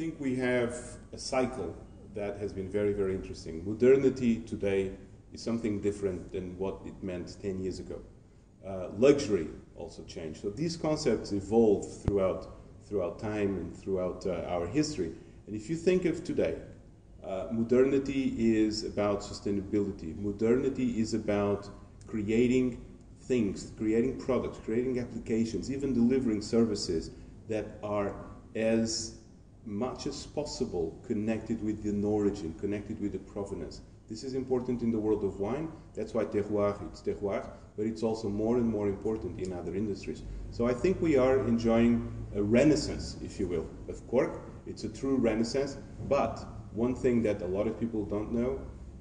think we have a cycle that has been very, very interesting. Modernity today is something different than what it meant 10 years ago. Luxury also changed. So these concepts evolve throughout time and throughout our history. And if you think of today, modernity is about sustainability. Modernity is about creating things, creating products, creating applications, even delivering services that are as much as possible connected with the origin, connected with the provenance. This is important in the world of wine. That's why terroir, it's terroir, but it's also more and more important in other industries. So I think we are enjoying a renaissance, if you will, of cork. It's a true renaissance, but one thing that a lot of people don't know,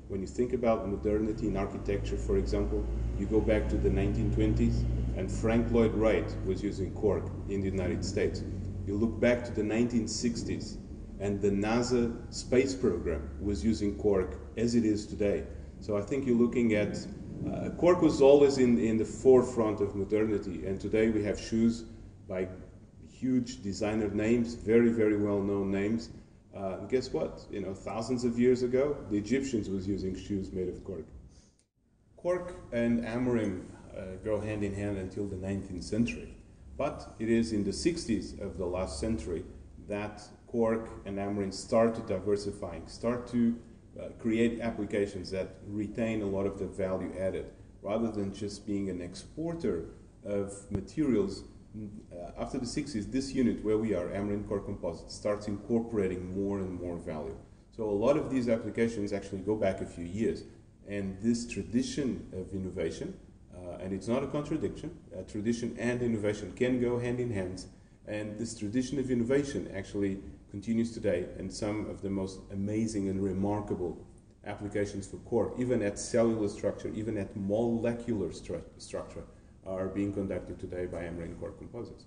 when you think about modernity in architecture, for example, you go back to the 1920s, and Frank Lloyd Wright was using cork in the United States. You look back to the 1960s, and the NASA space program was using cork as it is today. So I think you're looking at, cork was always in the forefront of modernity, and today we have shoes by huge designer names, very, very well-known names. Guess what? You know, thousands of years ago, the Egyptians was using shoes made of cork. Cork and Amorim go hand in hand until the 19th century. But it is in the 60s of the last century that cork and Amorim start to diversifying, start to create applications that retain a lot of the value added. Rather than just being an exporter of materials, after the 60s, this unit where we are, Amorim Cork Composites, starts incorporating more and more value. So a lot of these applications actually go back a few years. And this tradition of innovation, and it's not a contradiction, tradition and innovation can go hand in hand. And this tradition of innovation actually continues today, and some of the most amazing and remarkable applications for cork, even at cellular structure, even at molecular structure, are being conducted today by Amorim Cork Composites.